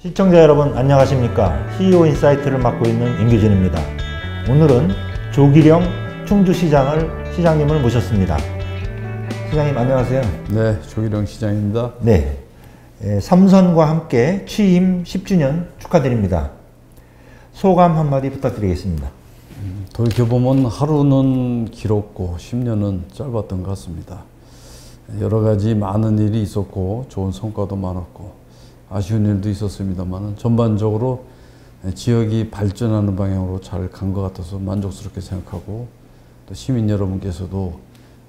시청자 여러분 안녕하십니까. CEO 인사이트를 맡고 있는 임규진입니다. 오늘은 조기령 충주시장님을 모셨습니다. 시장님 안녕하세요. 네, 조기령 시장입니다. 네, 삼선과 함께 취임 10주년 축하드립니다. 소감 한마디 부탁드리겠습니다. 돌이켜보면 하루는 길었고 10년은 짧았던 것 같습니다. 여러 가지 많은 일이 있었고 좋은 성과도 많았고 아쉬운 일도 있었습니다만 전반적으로 지역이 발전하는 방향으로 잘 간 것 같아서 만족스럽게 생각하고, 또 시민 여러분께서도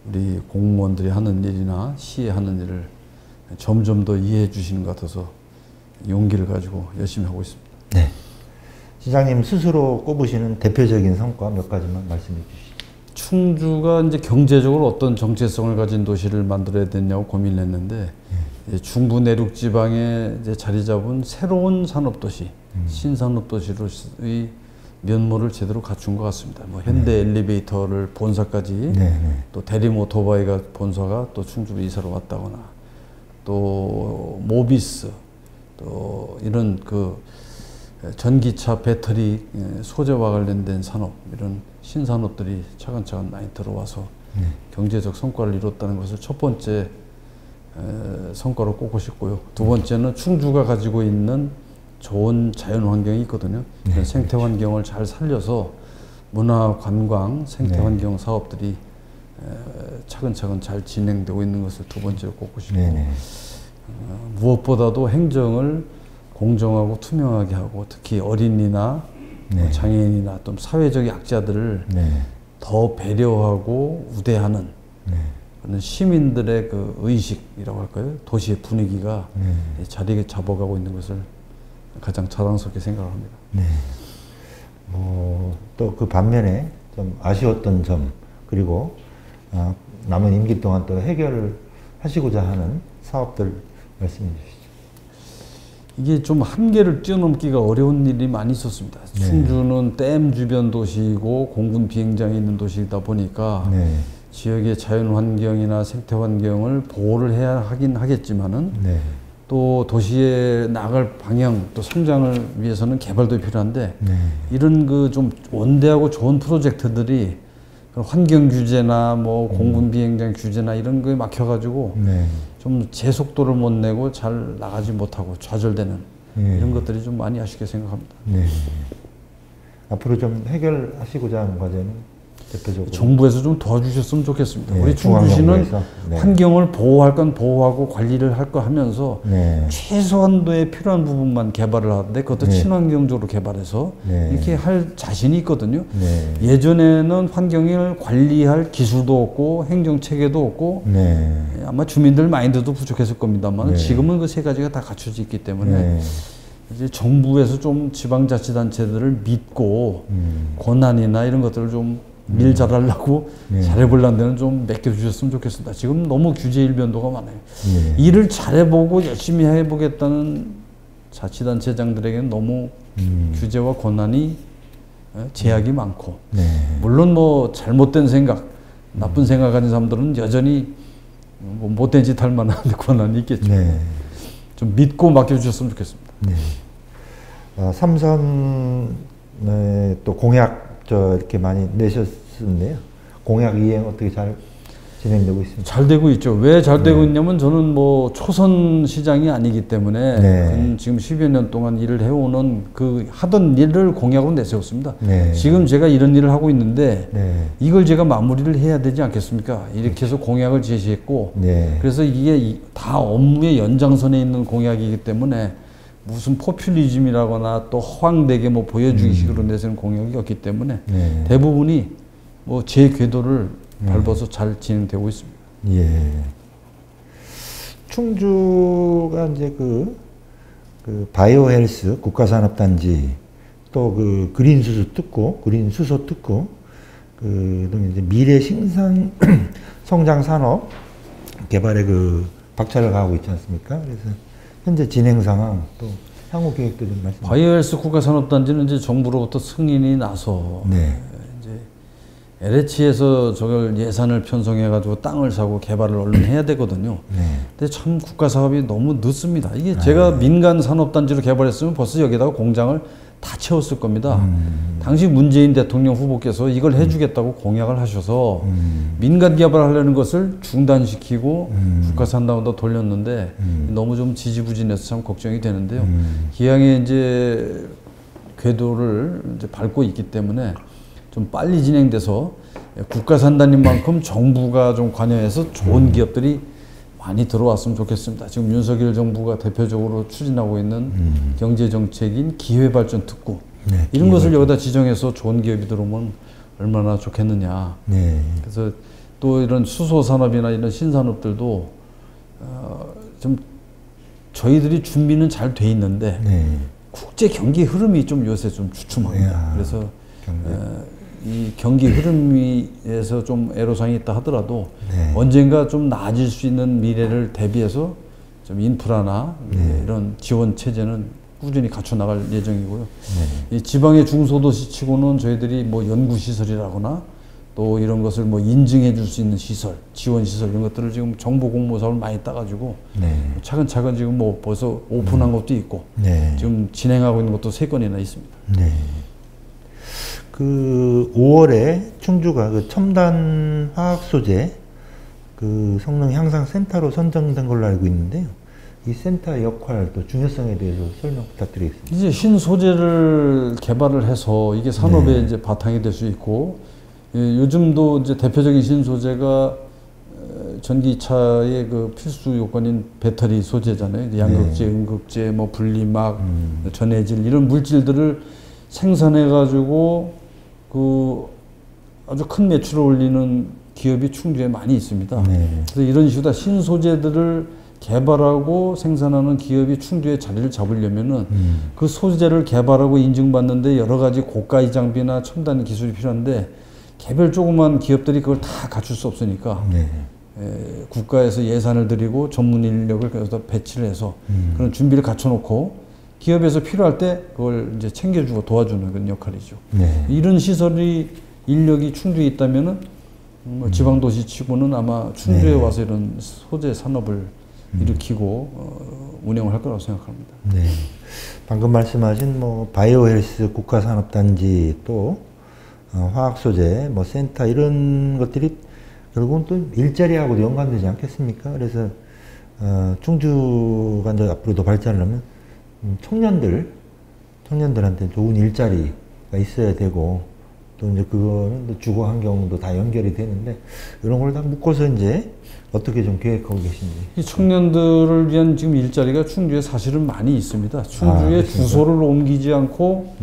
우리 공무원들이 하는 일이나 시에 하는 일을 점점 더 이해해 주시는 것 같아서 용기를 가지고 열심히 하고 있습니다. 네, 시장님 스스로 꼽으시는 대표적인 성과 몇 가지만 말씀해 주시죠. 충주가 이제 경제적으로 어떤 정체성을 가진 도시를 만들어야 되냐고 고민을 했는데, 중부 내륙 지방에 이제 자리 잡은 새로운 산업도시, 신산업도시로의 면모를 제대로 갖춘 것 같습니다. 뭐 현대 엘리베이터를 본사까지, 또 대림 오토바이가 본사가 또 충주로 이사를 왔다거나, 또 모비스, 또 이런 그 전기차 배터리 소재와 관련된 산업, 이런 신산업들이 차근차근 많이 들어와서 경제적 성과를 이뤘다는 것을 첫 번째 성과로 꼽고 싶고요. 두 번째는 충주가 가지고 있는 좋은 자연 환경이 있거든요. 생태 환경을 잘 살려서 문화, 관광, 생태 환경 사업들이 차근차근 잘 진행되고 있는 것을 두 번째로 꼽고 싶고, 무엇보다도 행정을 공정하고 투명하게 하고, 특히 어린이나 장애인이나 또 사회적 약자들을 더 배려하고 우대하는 그런 시민들의 그 의식이라고 할까요? 도시의 분위기가 자리를 잡아가고 있는 것을 가장 자랑스럽게 생각합니다. 네. 또 그 반면에 좀 아쉬웠던 점, 그리고 남은 임기 동안 또 해결을 하시고자 하는 사업들 말씀해 주시죠. 이게 좀 한계를 뛰어넘기가 어려운 일이 많이 있었습니다. 충주는 댐 주변 도시이고 공군 비행장이 있는 도시이다 보니까 지역의 자연 환경이나 생태 환경을 보호를 해야 하긴 하겠지만은 또 도시에 나갈 방향, 또 성장을 위해서는 개발도 필요한데, 이런 그 좀 원대하고 좋은 프로젝트들이 환경 규제나 뭐 공군 비행장 규제나 이런 거에 막혀가지고 좀 제속도를 못 내고 잘 나가지 못하고 좌절되는 이런 것들이 좀 많이 아쉽게 생각합니다. 앞으로 좀 해결하시고자 하는 과제는 대표적으로 정부에서 좀 도와주셨으면 좋겠습니다. 우리 충주시는 환경을 보호할 건 보호하고 관리를 할 거 하면서 최소한도의 필요한 부분만 개발을 하는데, 그것도 친환경적으로 개발해서 이렇게 할 자신이 있거든요. 예전에는 환경을 관리할 기술도 없고 행정체계도 없고 아마 주민들 마인드도 부족했을 겁니다만 지금은 그 세 가지가 다 갖춰져 있기 때문에 이제 정부에서 좀 지방자치단체들을 믿고 권한이나 이런 것들을 좀 일 잘하려고 잘해보려는 데는 좀 맡겨주셨으면 좋겠습니다. 지금 너무 규제 일변도가 많아요. 일을 잘해보고 열심히 해보겠다는 자치단체장들에게는 너무 규제와 권한이 제약이 많고, 물론 뭐 잘못된 생각, 나쁜 생각 가진 사람들은 여전히 뭐 못된 짓 할 만한 권한이 있겠죠. 좀 믿고 맡겨주셨으면 좋겠습니다. 삼선의 또 공약 이렇게 많이 내셨는데요. 공약 이행 어떻게 잘 진행되고 있습니까? 잘 되고 있죠. 왜 잘 되고 있냐면, 저는 뭐 초선 시장이 아니기 때문에 지금 10여 년 동안 일을 해오는 그 하던 일을 공약으로 내세웠습니다. 지금 제가 이런 일을 하고 있는데 이걸 제가 마무리를 해야 되지 않겠습니까? 이렇게 해서 공약을 제시했고, 그래서 이게 다 업무의 연장선에 있는 공약이기 때문에 무슨 포퓰리즘이라거나 또 허황되게 뭐 보여주기식으로 내세운 공약이 없기 때문에 대부분이 뭐 제 궤도를 밟아서 잘 진행되고 있습니다. 충주가 이제 그 바이오 헬스 국가산업단지, 또 그 그린 수소 특구, 그 이제 미래 생산 성장 산업 개발에 그 박차를 가하고 있지 않습니까? 그래서 현재 진행 상황, 또 향후 계획도 좀 말씀해 주세요. 바이오헬스 국가산업단지는 이제 정부로부터 승인이 나서 이제 LH에서 저걸 예산을 편성해가지고 땅을 사고 개발을 얼른 해야 되거든요. 근데 참 국가 사업이 너무 늦습니다. 이게 제가 민간 산업단지로 개발했으면 벌써 여기다가 공장을 다 채웠을 겁니다. 당시 문재인 대통령 후보께서 이걸 해주겠다고 공약을 하셔서 민간 개발하려는 것을 중단시키고 국가 산다고 돌렸는데 너무 좀 지지부진해서 참 걱정이 되는데요. 기왕에 이제 궤도를 이제 밟고 있기 때문에 좀 빨리 진행돼서 국가 산다는 만큼 정부가 좀 관여해서 좋은 기업들이 많이 들어왔으면 좋겠습니다. 지금 윤석열 정부가 대표적으로 추진하고 있는 경제정책인 기회발전 특구 이런 것을 여기다 지정해서 좋은 기업이 들어오면 얼마나 좋겠느냐. 그래서 또 이런 수소산업이나 이런 신산업들도 좀 저희들이 준비는 잘 돼 있는데 국제 경기 흐름이 좀 요새 좀 주춤합니다. 그래서 이 경기 흐름에서 좀 애로사항이 있다 하더라도 언젠가 좀 나아질 수 있는 미래를 대비해서 좀 인프라나 이런 지원 체제는 꾸준히 갖춰 나갈 예정이고요. 이 지방의 중소도시 치고는 저희들이 뭐 연구시설이라거나 또 이런 것을 뭐 인증해 줄 수 있는 시설, 지원 시설 이런 것들을 지금 정보 공모 사업을 많이 따가지고 차근차근 지금 뭐 벌써 오픈한 것도 있고 지금 진행하고 있는 것도 3건이나 있습니다. 그 5월에 충주가 그 첨단 화학 소재 그 성능 향상 센터로 선정된 걸로 알고 있는데요. 이 센터의 역할 또 중요성에 대해서 설명 부탁드리겠습니다. 이제 신소재를 개발을 해서 이게 산업의 이제 바탕이 될 수 있고 요즘도 이제 대표적인 신소재가 전기차의 그 필수 요건인 배터리 소재잖아요. 양극재, 음극재, 뭐 분리막, 전해질 이런 물질들을 생산해가지고 그 아주 큰 매출을 올리는 기업이 충주에 많이 있습니다. 그래서 이런 식으로 신소재들을 개발하고 생산하는 기업이 충주에 자리를 잡으려면은 그 소재를 개발하고 인증받는데 여러 가지 고가의 장비나 첨단 기술이 필요한데 개별 조그만 기업들이 그걸 다 갖출 수 없으니까 국가에서 예산을 들이고 전문 인력을 그래서 배치를 해서 그런 준비를 갖춰놓고 기업에서 필요할 때 그걸 이제 챙겨주고 도와주는 그런 역할이죠. 이런 시설이 인력이 충주에 있다면은 지방도시 치고는 아마 충주에 와서 이런 소재 산업을 일으키고 운영을 할 거라고 생각합니다. 방금 말씀하신 뭐 바이오헬스 국가산업단지 또 화학소재 뭐 센터 이런 것들이 결국은 또 일자리하고도 연관되지 않겠습니까? 그래서 충주가 이제 앞으로도 발전을 하면 청년들한테 좋은 일자리가 있어야 되고 또 이제 그거는 주거 환경도 다 연결이 되는데 이런 걸 다 묶어서 이제 어떻게 좀 계획하고 계신지. 이 청년들을 위한 지금 일자리가 충주에 사실은 많이 있습니다. 충주에 주소를 옮기지 않고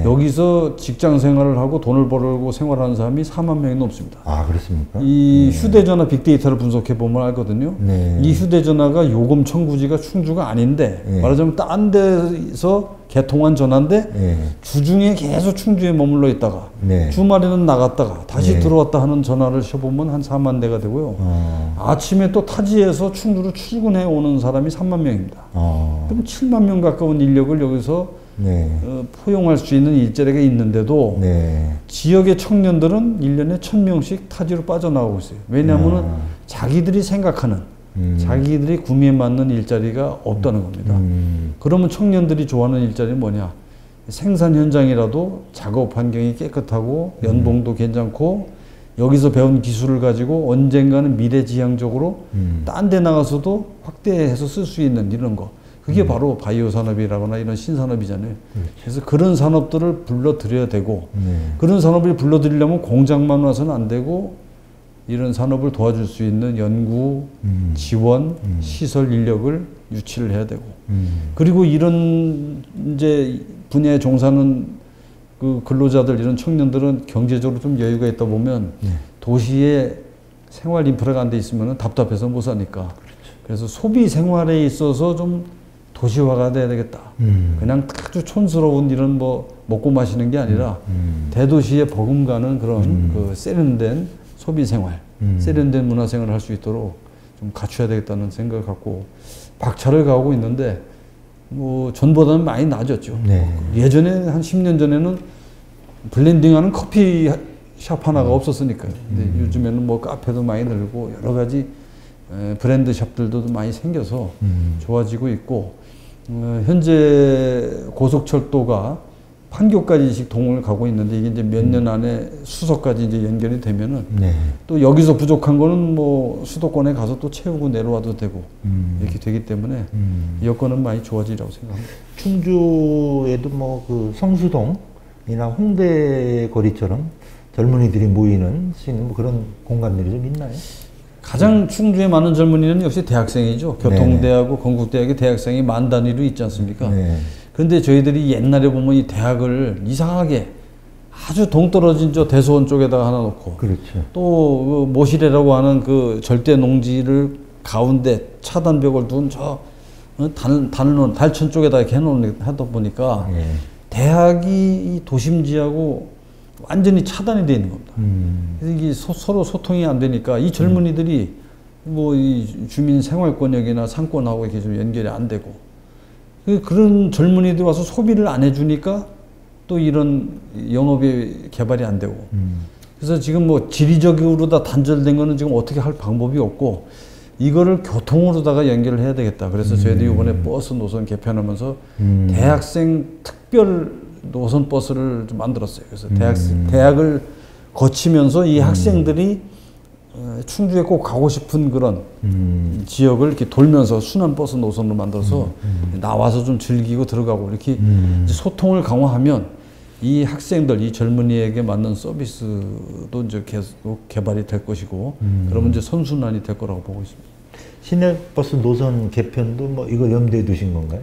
여기서 직장 생활을 하고 돈을 벌고 생활하는 사람이 4만 명이 넘습니다. 그렇습니까? 이 휴대전화 빅데이터를 분석해 보면 알거든요. 이 휴대전화가 요금 청구지가 충주가 아닌데 말하자면 딴 데서 개통한 전화인데 주중에 계속 충주에 머물러 있다가 주말에는 나갔다가 다시 들어왔다 하는 전화를 쳐보면 한 4만 대가 되고요. 아침에 또 타지에서 충주로 출근해 오는 사람이 3만 명입니다. 그럼 7만 명 가까운 인력을 여기서 포용할 수 있는 일자리가 있는데도 지역의 청년들은 1년에 1000명씩 타지로 빠져나오고 있어요. 왜냐하면 자기들이 생각하는 자기들이 구미에 맞는 일자리가 없다는 겁니다. 그러면 청년들이 좋아하는 일자리는 뭐냐? 생산 현장이라도 작업 환경이 깨끗하고 연봉도 괜찮고 여기서 배운 기술을 가지고 언젠가는 미래지향적으로 딴 데 나가서도 확대해서 쓸 수 있는 이런 거. 그게 바로 바이오 산업이라거나 이런 신산업이잖아요. 그래서 그런 산업들을 불러들여야 되고 그런 산업을 불러들이려면 공장만 와서는 안 되고 이런 산업을 도와줄 수 있는 연구, 지원, 시설 인력을 유치를 해야 되고 그리고 이런 이제 분야에 종사하는 그 근로자들 이런 청년들은 경제적으로 좀 여유가 있다 보면 도시에 생활 인프라가 안 돼 있으면 답답해서 못 사니까 그래서 소비 생활에 있어서 좀 도시화가 돼야 되겠다. 그냥 아주 촌스러운 이런 뭐 먹고 마시는 게 아니라 대도시에 버금가는 그런 그 세련된 소비 생활, 세련된 문화 생활을 할 수 있도록 좀 갖춰야 되겠다는 생각을 갖고 박차를 가고 있는데 뭐 전보다는 많이 나아졌죠. 예전에 한 10년 전에는 블렌딩하는 커피 샵 하나가 없었으니까요. 근데 요즘에는 뭐 카페도 많이 늘고 여러 가지 브랜드 샵들도 많이 생겨서 좋아지고 있고, 현재 고속철도가 판교까지씩 동을 가고 있는데 이게 이제 몇 년 안에 수서까지 이제 연결이 되면은 또 여기서 부족한 거는 뭐 수도권에 가서 또 채우고 내려와도 되고 이렇게 되기 때문에 여건은 많이 좋아지리라고 생각합니다. 충주에도 뭐 그 성수동이나 홍대 거리처럼 젊은이들이 모이는 수 있는 뭐 그런 공간들이 좀 있나요? 가장 충주에 많은 젊은이는 역시 대학생이죠. 교통대하고 건국대학의 대학생이 만 단위로 있지 않습니까? 그런데 저희들이 옛날에 보면 이 대학을 이상하게 아주 동떨어진 저 대소원 쪽에다가 하나 놓고, 그렇죠. 또 그 모시래라고 하는 그 절대 농지를 가운데 차단벽을 둔 저 달천 쪽에다 이렇게 하다 보니까 대학이 이 도심지하고 완전히 차단이 되어 있는 겁니다. 그래서 이게 서로 소통이 안 되니까 이 젊은이들이 뭐 이 주민 생활권역이나 상권하고 이렇게 좀 연결이 안 되고, 그런 젊은이들 와서 소비를 안 해주니까 또 이런 영업이 개발이 안 되고, 그래서 지금 뭐 지리적으로 다 단절된 거는 지금 어떻게 할 방법이 없고, 이거를 교통으로다가 연결을 해야 되겠다. 그래서 저희들이 이번에 버스 노선 개편하면서 대학생 특별 노선 버스를 좀 만들었어요. 그래서 대학을 거치면서 이 학생들이 충주에 꼭 가고 싶은 그런 지역을 이렇게 돌면서 순환 버스 노선으로 만들어서 나와서 좀 즐기고 들어가고 이렇게 이제 소통을 강화하면 이 학생들, 이 젊은이에게 맞는 서비스도 이제 계속 개발이 될 것이고, 그러면 이제 선순환이 될 거라고 보고 있습니다. 시내버스 노선 개편도 뭐 이걸 염두에 두신 건가요?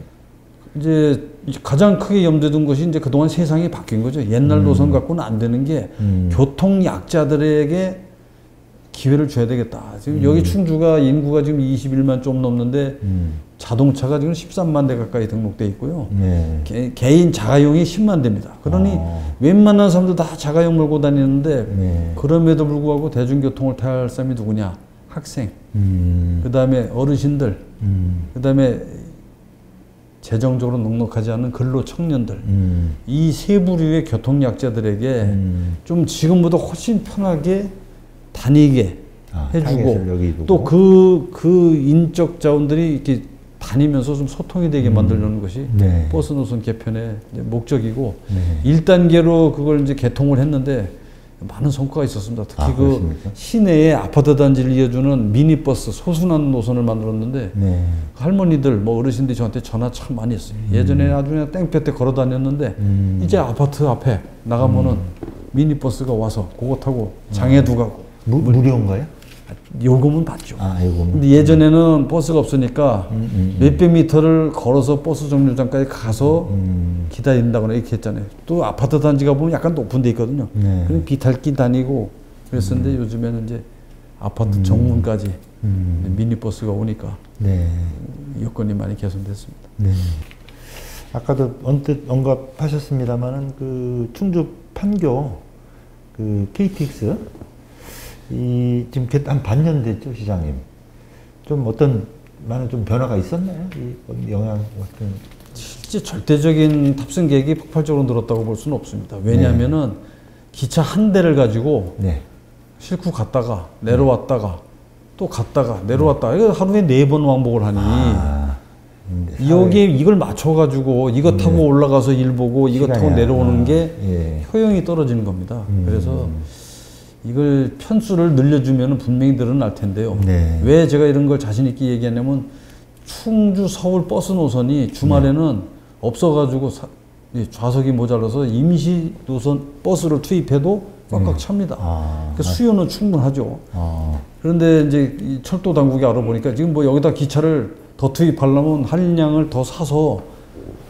이제 가장 크게 염두에 둔 것이 이제 그동안 세상이 바뀐 거죠. 옛날 노선 갖고는 안 되는 게 교통 약자들에게 기회를 줘야 되겠다. 지금 여기 충주가 인구가 지금 21만 좀 넘는데 자동차가 지금 13만 대 가까이 등록돼 있고요. 개인 자가용이 10만 대입니다. 그러니 웬만한 사람들 다 자가용 몰고 다니는데 그럼에도 불구하고 대중교통을 타야 할 사람이 누구냐? 학생, 그 다음에 어르신들, 그 다음에 재정적으로 넉넉하지 않은 근로 청년들, 이 세 부류의 교통약자들에게 좀 지금보다 훨씬 편하게 다니게 해주고, 또 그 인적 자원들이 이렇게 다니면서 좀 소통이 되게 만들려는 것이 버스 노선 개편의 목적이고, 1단계로 그걸 이제 개통을 했는데 많은 성과가 있었습니다. 특히 그렇습니까? 시내에 아파트 단지를 이어주는 미니버스 소순환 노선을 만들었는데 할머니들, 뭐 어르신들이 저한테 전화 참 많이 했어요. 예전에 아주 그냥 땡볕에 걸어 다녔는데 이제 아파트 앞에 나가면은 미니버스가 와서 그거 타고 장애도 가고. 무료인가요? 요금은 받죠. 요금은. 근데 예전에는 버스가 없으니까 몇백 미터를 걸어서 버스 정류장까지 가서 기다린다거나 이렇게 했잖아요. 또 아파트 단지가 보면 약간 높은 데 있거든요. 그럼 비탈길 다니고 그랬었는데 요즘에는 이제 아파트 정문까지 미니버스가 오니까 여건이 많이 개선됐습니다. 아까도 언뜻 언급하셨습니다만은 그 충주 판교 그 KTX 지금 한 반년 됐죠, 시장님. 좀 어떤 많은 좀 변화가 있었나요? 이 영향 같은. 실제 절대적인 탑승 계획이 폭발적으로 늘었다고 볼 수는 없습니다. 왜냐하면은 기차 한 대를 가지고 싣고 갔다가 내려왔다가 또 갔다가 내려왔다가 이거 하루에 4번 왕복을 하니 여기에 이걸 맞춰가지고 이거 타고 올라가서 일 보고 이거 타고 내려오는 게 효용이 떨어지는 겁니다. 그래서 이걸 편수를 늘려주면 분명히 늘어날 텐데요. 왜 제가 이런 걸 자신 있게 얘기하냐면 충주 서울 버스 노선이 주말에는 없어가지고 좌석이 모자라서 임시 노선 버스를 투입해도 꽉꽉 찹니다. 그러니까 수요는 충분하죠. 그런데 이제 이 철도 당국이 알아보니까 지금 뭐 여기다 기차를 더 투입하려면 한량을 더 사서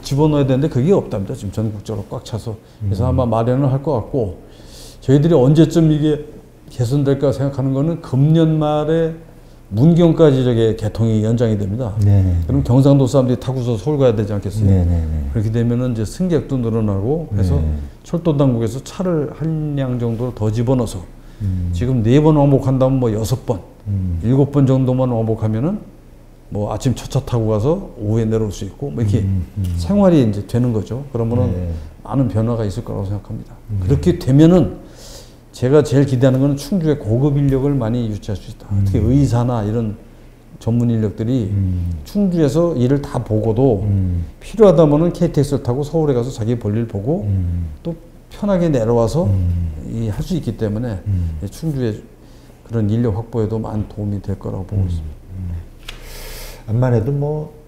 집어넣어야 되는데 그게 없답니다. 지금 전국적으로 꽉 차서. 그래서 아마 마련을 할 것 같고, 저희들이 언제쯤 이게 개선될까 생각하는 거는 금년 말에 문경까지 저게 개통이 연장이 됩니다. 그럼 경상도 사람들이 타고서 서울 가야 되지 않겠어요? 그렇게 되면은 이제 승객도 늘어나고 해서 철도 당국에서 차를 한량 정도 더 집어넣어서 지금 4번 왕복한다면 뭐 6번, 7번 정도만 왕복하면은 뭐 아침 첫 차 타고 가서 오후에 내려올 수 있고 뭐 이렇게 생활이 이제 되는 거죠. 그러면은 많은 변화가 있을 거라고 생각합니다. 그렇게 되면은 제가 제일 기대하는 거는 충주의 고급 인력을 많이 유치할 수 있다. 특히 의사나 이런 전문 인력들이 충주에서 일을 다 보고도 필요하다면은 KTX를 타고 서울에 가서 자기 볼일 보고 또 편하게 내려와서 할 수 있기 때문에 충주의 그런 인력 확보에도 많은 도움이 될 거라고 보고 있습니다. 암만 해도 뭐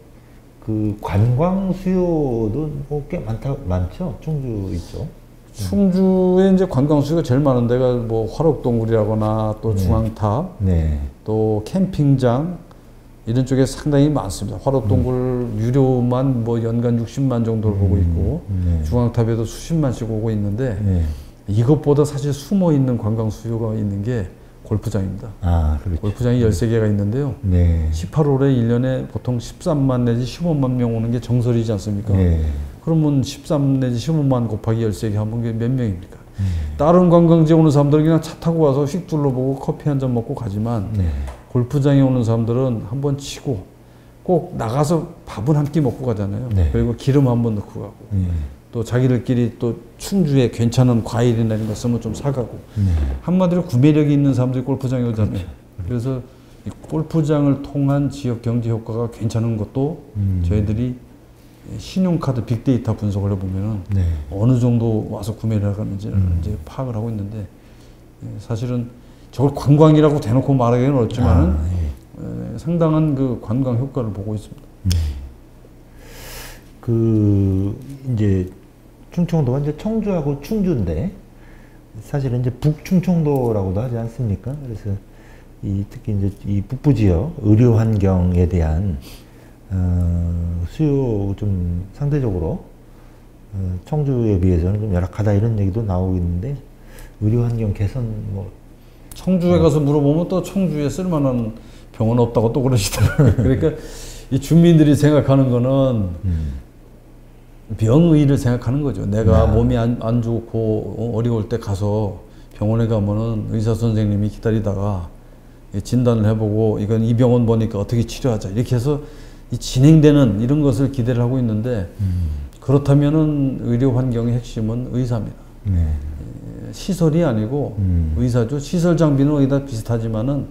그 관광 수요도 뭐 꽤 많죠? 충주 있죠? 충주에 이제 관광 수요가 제일 많은 데가 뭐 화록동굴이라거나 또 중앙탑, 또 캠핑장 이런 쪽에 상당히 많습니다. 화록동굴 유료만 뭐 연간 60만 정도를 보고 있고 중앙탑에도 수십만씩 오고 있는데 이것보다 사실 숨어 있는 관광 수요가 있는 게 골프장입니다. 아, 그렇죠. 골프장이 13개가 있는데요. 18홀에 1년에 보통 13만 내지 15만 명 오는 게 정설이지 않습니까? 그러면 13 내지 15만 곱하기 13개 하면 그게 몇 명입니까? 다른 관광지에 오는 사람들은 그냥 차 타고 와서 휙 둘러보고 커피 한 잔 먹고 가지만 골프장에 오는 사람들은 한번 치고 꼭 나가서 밥은 한 끼 먹고 가잖아요. 그리고 기름 한번 넣고 가고 또 자기들끼리 또 충주에 괜찮은 과일이나 이런 거 쓰면 좀 사가고 한마디로 구매력이 있는 사람들이 골프장에 오잖아요. 그래서 이 골프장을 통한 지역 경제 효과가 괜찮은 것도 저희들이 신용카드 빅데이터 분석을 해보면은 어느 정도 와서 구매를 하는지를 이제 파악을 하고 있는데 사실은 저걸 관광이라고 대놓고 말하기는 어렵지만은 상당한 그 관광 효과를 보고 있습니다. 그 이제 충청도가 이제 청주하고 충주인데 사실은 이제 북충청도라고도 하지 않습니까? 그래서 특히 이제 이 북부 지역 의료 환경에 대한 수요 좀 상대적으로 청주에 비해서는 좀 열악하다 이런 얘기도 나오고 있는데 의료 환경 개선 뭐 청주에 가서 물어보면 또 청주에 쓸만한 병원 없다고 또 그러시더라고요. 그러니까 이 주민들이 생각하는 거는 병의를 생각하는 거죠. 내가 몸이 안 좋고 어려울 때 가서 병원에 가면은 의사 선생님이 기다리다가 진단을 해보고 이건 이 병원 보니까 어떻게 치료하자 이렇게 해서 이 진행되는 이런 것을 기대를 하고 있는데 그렇다면은 의료 환경의 핵심은 의사입니다. 시설이 아니고 의사죠. 시설 장비는 거의 다 비슷하지만은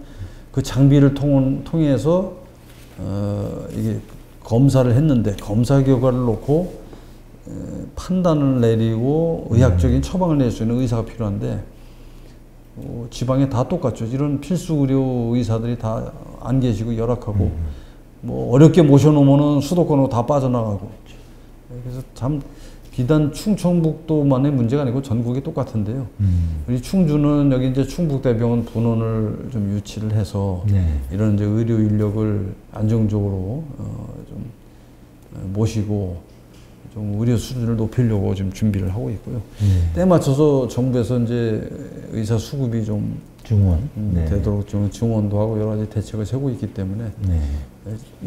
그 장비를 통해서 이게 검사를 했는데 검사 결과를 놓고 판단을 내리고 의학적인 처방을 낼 수 있는 의사가 필요한데 지방에 다 똑같죠. 이런 필수 의료 의사들이 다 안 계시고 열악하고 뭐 어렵게 모셔놓으면은 수도권으로 다 빠져나가고 그래서 참 비단 충청북도만의 문제가 아니고 전국이 똑같은데요. 우리 충주는 여기 이제 충북대병원 분원을 좀 유치를 해서 이런 이제 의료 인력을 안정적으로 좀 모시고 좀 의료 수준을 높이려고 지금 준비를 하고 있고요. 때 맞춰서 정부에서 이제 의사 수급이 좀 되도록 좀 증원도 하고 여러 가지 대책을 세우고 있기 때문에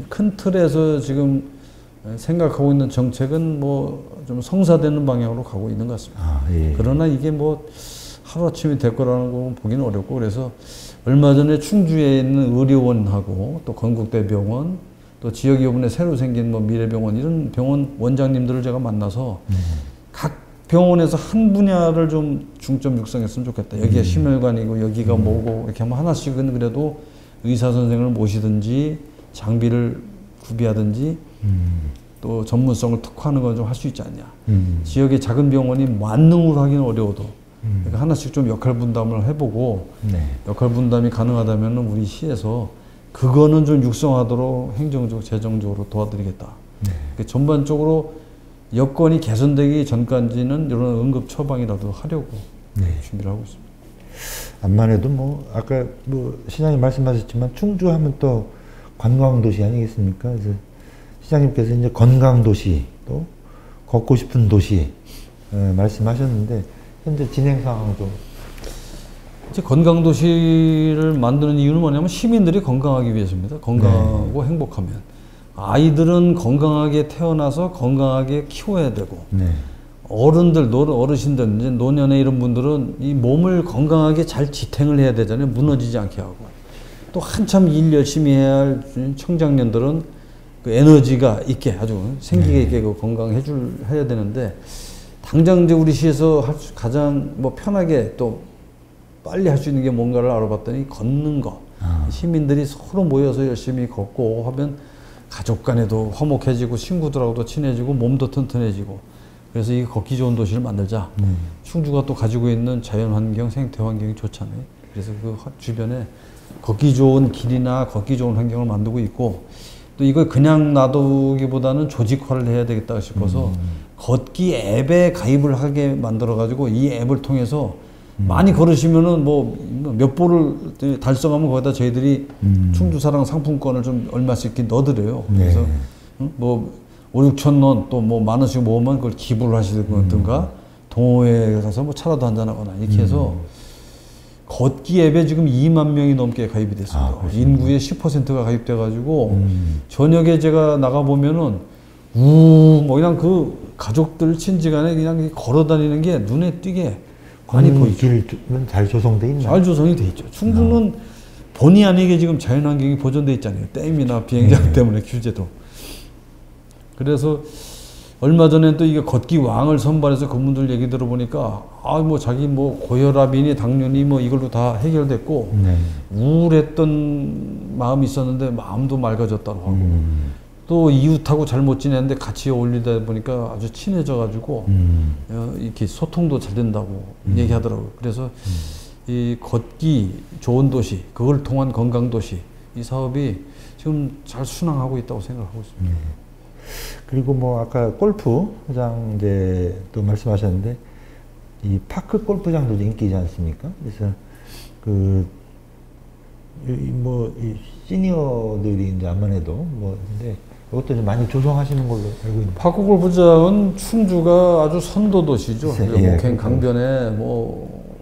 큰 틀에서 지금 생각하고 있는 정책은 뭐 좀 성사되는 방향으로 가고 있는 것 같습니다. 그러나 이게 뭐 하루아침이 될 거라는 거 보기는 어렵고 그래서 얼마 전에 충주에 있는 의료원하고 또 건국대병원 또 지역 이번에 새로 생긴 뭐 미래병원 이런 병원 원장님들을 제가 만나서 각 병원에서 한 분야를 좀 중점 육성했으면 좋겠다. 여기가 심혈관이고 여기가 뭐고 이렇게 하면 하나씩은 그래도 의사 선생을 모시든지 장비를 구비하든지 또 전문성을 특화하는 건 좀 할 수 있지 않냐. 지역의 작은 병원이 만능으로 하기는 어려워도 그러니까 하나씩 좀 역할 분담을 해보고 역할 분담이 가능하다면 우리 시에서 그거는 좀 육성하도록 행정적, 재정적으로 도와드리겠다. 그러니까 전반적으로 여건이 개선되기 전까지는 이런 응급 처방이라도 하려고 준비를 하고 있습니다. 암만 해도 뭐 아까 뭐 시장님 말씀하셨지만 충주하면 또 관광도시 아니겠습니까? 그래서 시장님께서 이제 건강도시 또 걷고 싶은 도시 말씀하셨는데 현재 진행 상황 좀. 이제 건강도시를 만드는 이유는 뭐냐면 시민들이 건강하기 위해서입니다. 건강하고 행복하면. 아이들은 건강하게 태어나서 건강하게 키워야 되고 어른들, 어르신들, 이제 노년의 이런 분들은 이 몸을 건강하게 잘 지탱을 해야 되잖아요. 무너지지 않게 하고. 또 한참 일 열심히 해야 할 청장년들은 그 에너지가 있게 아주 생기게 있게 그 건강해야 되는데 당장 이제 우리 시에서 가장 뭐 편하게 또 빨리 할 수 있는 게 뭔가를 알아봤더니 걷는 거. 시민들이 서로 모여서 열심히 걷고 하면 가족 간에도 화목해지고 친구들하고도 친해지고 몸도 튼튼해지고 그래서 이 걷기 좋은 도시를 만들자. 충주가 또 가지고 있는 자연환경, 생태환경이 좋잖아요. 그래서 그 주변에 걷기 좋은 길이나 걷기 좋은 환경을 만들고 있고 또 이걸 그냥 놔두기보다는 조직화를 해야 되겠다 싶어서 걷기 앱에 가입을 하게 만들어 가지고 이 앱을 통해서 많이 걸으시면은 뭐 몇 보를 달성하면 거기다 저희들이 충주사랑 상품권을 좀 얼마씩 이렇게 넣어드려요. 그래서 뭐 5, 6천 원 또 뭐 만 원씩 모으면 그걸 기부를 하시든가 동호회에 가서 뭐 차라도 한잔하거나 이렇게 해서 걷기 앱에 지금 2만 명이 넘게 가입이 됐습니다. 인구의 10%가 가입돼 가지고 저녁에 제가 나가 보면은 뭐 그냥 그 가족들 친지간에 그냥 걸어 다니는 게 눈에 띄게 많이 보이죠. 길은 잘 조성돼 있나요? 잘 조성이 돼 있죠. 충주는 본의 아니게 지금 자연환경이 보존돼 있잖아요. 댐이나 비행장 때문에 규제도. 그래서 얼마 전에 또 이게 걷기 왕을 선발해서 그분들 얘기 들어보니까 뭐 자기 뭐 고혈압이니 당뇨니 뭐 이걸로 다 해결됐고 우울했던 마음이 있었는데 마음도 맑아졌다고 하고 또 이웃하고 잘 못 지내는데 같이 어울리다 보니까 아주 친해져 가지고 이렇게 소통도 잘 된다고 얘기하더라고요. 그래서 이 걷기 좋은 도시, 그걸 통한 건강 도시 이 사업이 지금 잘 순항하고 있다고 생각하고 있습니다. 그리고 뭐 아까 골프장 이제 또 말씀하셨는데 이 파크 골프장도 인기지 않습니까? 그래서 그 뭐 시니어들이 이제 안만 해도 뭐 근데 이것도 좀 많이 조성하시는 걸로 알고 있는데. 파크 골프장은 충주가 아주 선도 도시죠. 목행 강변에 뭐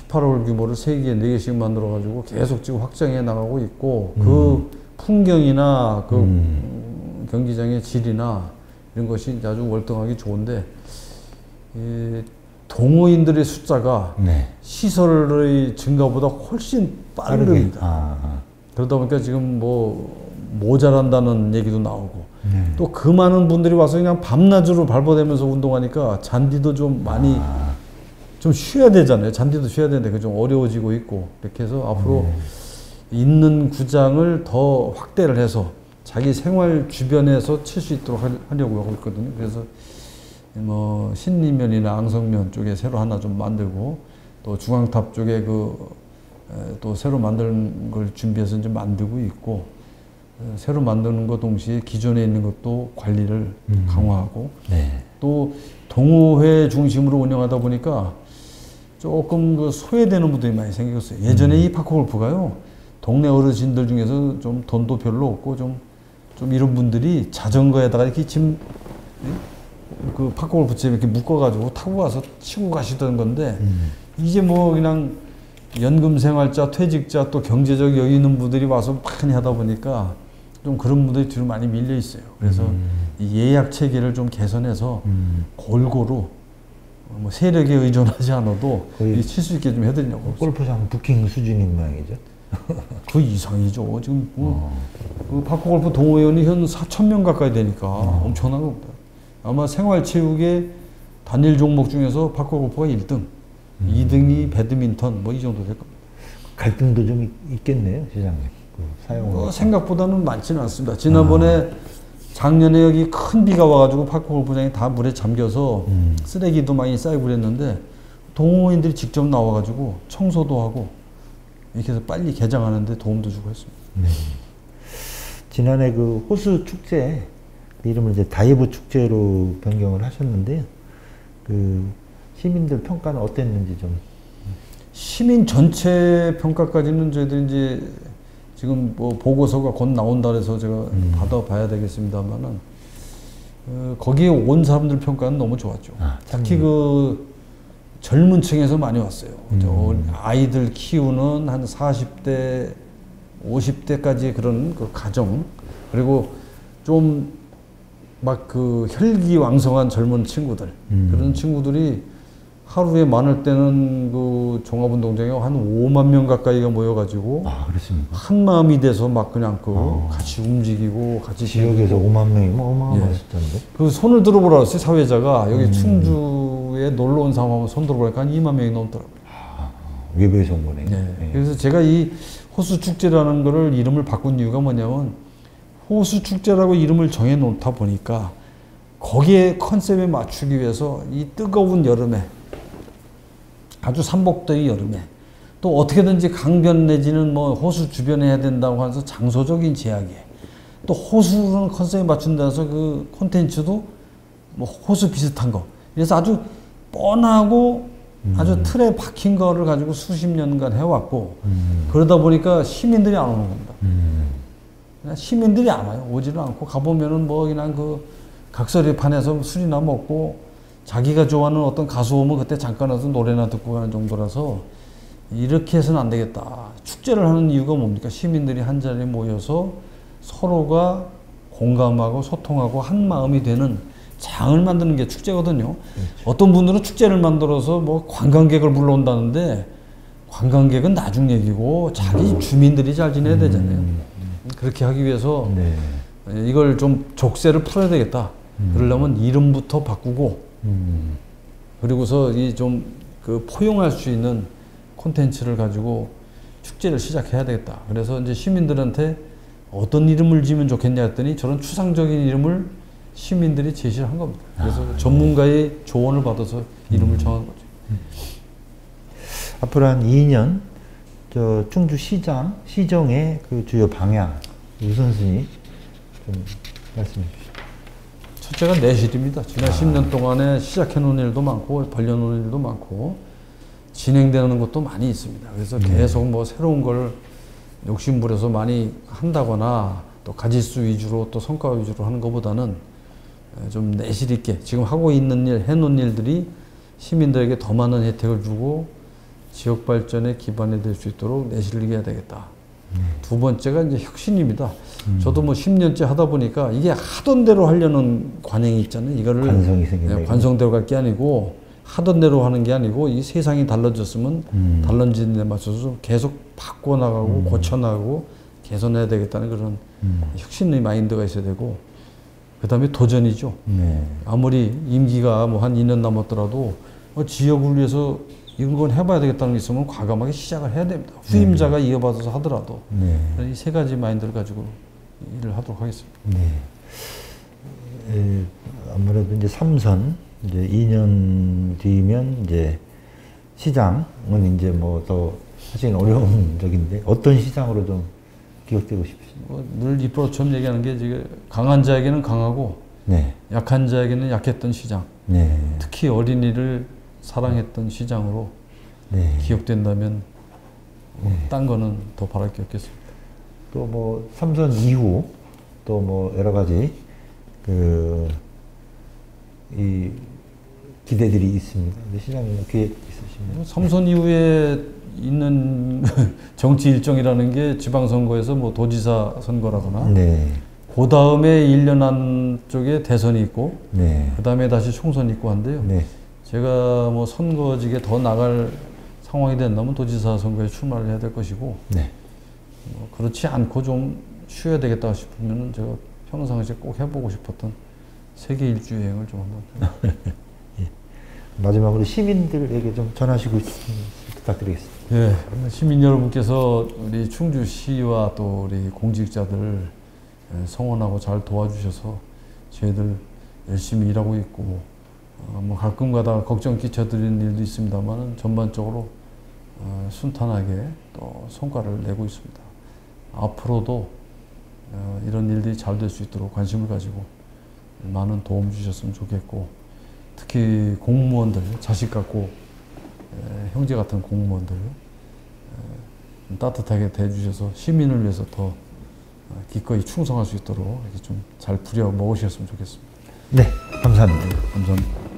18홀 규모를 3개, 4개씩 만들어 가지고 계속 지금 확장해 나가고 있고 그 풍경이나 그 경기장의 질이나 이런 것이 아주 월등하게 좋은데 동호인들의 숫자가 시설의 증가보다 훨씬 빠릅니다. 그러다 보니까 지금 뭐 모자란다는 얘기도 나오고 또 그 많은 분들이 와서 그냥 밤낮으로 발버대면서 운동하니까 잔디도 좀 많이 좀 쉬어야 되잖아요. 잔디도 쉬어야 되는데 그게 좀 어려워지고 있고 이렇게 해서 앞으로 있는 구장을 더 확대를 해서 자기 생활 주변에서 칠 수 있도록 하려고 하고 있거든요. 그래서 뭐 신리면이나 앙성면 쪽에 새로 하나 좀 만들고 또 중앙탑 쪽에 또 새로 만드는 걸 준비해서 좀 만들고 있고 새로 만드는 것 동시에 기존에 있는 것도 관리를 강화하고 또 동호회 중심으로 운영하다 보니까 조금 그 소외되는 분들이 많이 생겼어요. 예전에 이 파크 골프가요 동네 어르신들 중에서 좀 돈도 별로 없고 좀 이런 분들이 자전거에다가 이렇게 그 파크 골프채 이렇게 묶어가지고 타고 가서 치고 가시던 건데 이제 뭐 그냥 연금생활자, 퇴직자 또 경제적 여유 있는 분들이 와서 많이 하다 보니까 좀 그런 분들이 뒤로 많이 밀려 있어요. 그래서 이 예약 체계를 좀 개선해서 골고루 뭐 세력에 의존하지 않아도 칠 수 있게 좀 해드리려고. 골프장 부킹 수준인 모양이죠. 그 이상이죠. 지금 그 파크 골프 동호회원이 현 4,000명 가까이 되니까 엄청난 겁니다. 아마 생활체육의 단일 종목 중에서 파크 골프가 1등, 2등이 배드민턴 뭐 이 정도 될 겁니다. 갈등도 좀 있겠네요, 시장님. 생각보다는 많지는 않습니다. 지난번에 작년에 여기 큰 비가 와가지고 파크 골프장이 다 물에 잠겨서 쓰레기도 많이 쌓이고 그랬는데 동호인들이 직접 나와가지고 청소도 하고 이렇게 해서 빨리 개장하는데 도움도 주고 했습니다. 지난해 그 호수 축제 이름을 이제 다이브 축제로 변경을 하셨는데요. 그 시민들 평가는 어땠는지 좀. 시민 전체 평가까지는 저희들이 이제 지금 뭐 보고서가 곧 나온다 그래서 제가 받아봐야 되겠습니다만은 거기에 온 사람들 평가는 너무 좋았죠. 특히 그 젊은 층에서 많이 왔어요. 아이들 키우는 한 40대, 50대까지 그런 그 가정 그리고 좀 막 그 혈기왕성한 젊은 친구들 그런 친구들이 하루에 많을 때는 그 종합운동장에 한 5만 명 가까이가 모여가지고 한 마음이 돼서 막 그냥 같이 움직이고 같이 지역에서 5만 명이 뭐 어마어마했던데. 그 손을 들어보라 그랬어요. 사회자가 여기 충주에 놀러 온 사람 한번 손 들어보니까 한 2만 명이 넘더라고요. 외부에서 온 거네요. 네. 네. 그래서 제가 이 호수축제라는 거를 이름을 바꾼 이유가 뭐냐면 호수축제라고 이름을 정해 놓다 보니까 거기에 컨셉에 맞추기 위해서 이 뜨거운 여름에 아주 삼복더위 여름에 또 어떻게든지 강변 내지는 뭐 호수 주변에 해야 된다고 해서 장소적인 제약에 또 호수는 컨셉에 맞춘다 해서 그 콘텐츠도 뭐 호수 비슷한 거. 그래서 아주 뻔하고 아주 틀에 박힌 거를 가지고 수십 년간 해왔고 그러다 보니까 시민들이 안 오는 겁니다. 그냥 시민들이 안 와요. 오지를 않고 가보면은 뭐 그냥 그 각설이판에서 술이나 먹고 자기가 좋아하는 어떤 가수 오면 그때 잠깐 와서 노래나 듣고 가는 정도라서 이렇게 해서는 안 되겠다. 축제를 하는 이유가 뭡니까? 시민들이 한 자리에 모여서 서로가 공감하고 소통하고 한 마음이 되는 장을 만드는 게 축제거든요. 그렇죠. 어떤 분들은 축제를 만들어서 뭐 관광객을 불러온다는데 관광객은 나중 얘기고 자기 주민들이 잘 지내야 되잖아요. 그렇게 하기 위해서 네. 이걸 좀 족쇄를 풀어야 되겠다. 그러려면 이름부터 바꾸고 그리고서 이 좀 그 포용할 수 있는 콘텐츠를 가지고 축제를 시작해야 되겠다. 그래서 이제 시민들한테 어떤 이름을 지으면 좋겠냐 했더니 저런 추상적인 이름을 시민들이 제시를 한 겁니다. 그래서 전문가의 조언을 받아서 이름을 정한 거죠. 앞으로 한 2년 저 충주시장 시정의 그 주요 방향 우선순위 좀 말씀해 주시죠. 첫째가 내실입니다. 지난 10년 동안에 시작해 놓은 일도 많고 벌려놓은 일도 많고 진행되는 것도 많이 있습니다. 그래서 계속 뭐 새로운 걸 욕심부려서 많이 한다거나 또 가지수 위주로 또 성과 위주로 하는 것보다는 좀 내실 있게 지금 하고 있는 일, 해놓은 일들이 시민들에게 더 많은 혜택을 주고 지역 발전의 기반이 될 수 있도록 내실을 해야 되겠다. 두 번째가 이제 혁신입니다. 저도 뭐 10년째 하다 보니까 이게 하던 대로 하려는 관행이 있잖아요. 이거를 관성이 생긴다. 관성대로 갈 게 아니고 하던 대로 하는 게 아니고 이 세상이 달라졌으면 달라진 데 맞춰서 계속 바꿔나가고 고쳐나가고 개선해야 되겠다는 그런 혁신의 마인드가 있어야 되고 그 다음에 도전이죠. 네. 아무리 임기가 뭐 한 2년 남았더라도 지역을 위해서 이런 건 해봐야 되겠다는 게 있으면 과감하게 시작을 해야 됩니다. 후임자가 이어받아서 하더라도 이 세 가지 마인드를 가지고 일을 하도록 하겠습니다. 네. 아무래도 이제 3선 이제 2년 뒤면 이제 시장은 이제 뭐 더 사실 어려운 적인데 어떤 시장으로 좀 기억되고 싶으십니까? 늘 이프로처럼 얘기하는 게 지금 강한 자에게는 강하고 네. 약한 자에게는 약했던 시장. 네. 특히 어린이를 사랑했던 시장으로 네. 기억된다면 딴 거는 더 바랄 게 없겠습니다. 또 뭐 3선 이후 또 뭐 여러 가지 이 기대들이 있습니다. 시장님 계획 있으십니까? 3선 이후에 있는 정치 일정이라는 게 지방선거에서 뭐 도지사 선거라거나 네. 그 다음에 1년 안 쪽에 대선이 있고 네. 그 다음에 다시 총선이 있고 한데요. 네. 제가 뭐 선거직에 더 나갈 상황이 된다면 도지사 선거에 출마를 해야 될 것이고 네. 그렇지 않고 좀 쉬어야 되겠다 싶으면 제가 평상시에 꼭 해보고 싶었던 세계 일주 여행을 좀 한번 예. 마지막으로 시민들에게 좀 전하시고 부탁드리겠습니다. 예, 시민 여러분께서 우리 충주시와 또 우리 공직자들 성원하고 잘 도와주셔서 저희들 열심히 일하고 있고 뭐 가끔가다 걱정 끼쳐드리는 일도 있습니다만 전반적으로 순탄하게 또 성과를 내고 있습니다. 앞으로도 이런 일들이 잘 될 수 있도록 관심을 가지고 많은 도움 주셨으면 좋겠고 특히 공무원들 자식 같고 형제 같은 공무원들 따뜻하게 대해주셔서 시민을 위해서 더 기꺼이 충성할 수 있도록 이렇게 좀 잘 부려 먹으셨으면 좋겠습니다. 네, 감사합니다. 감사합니다.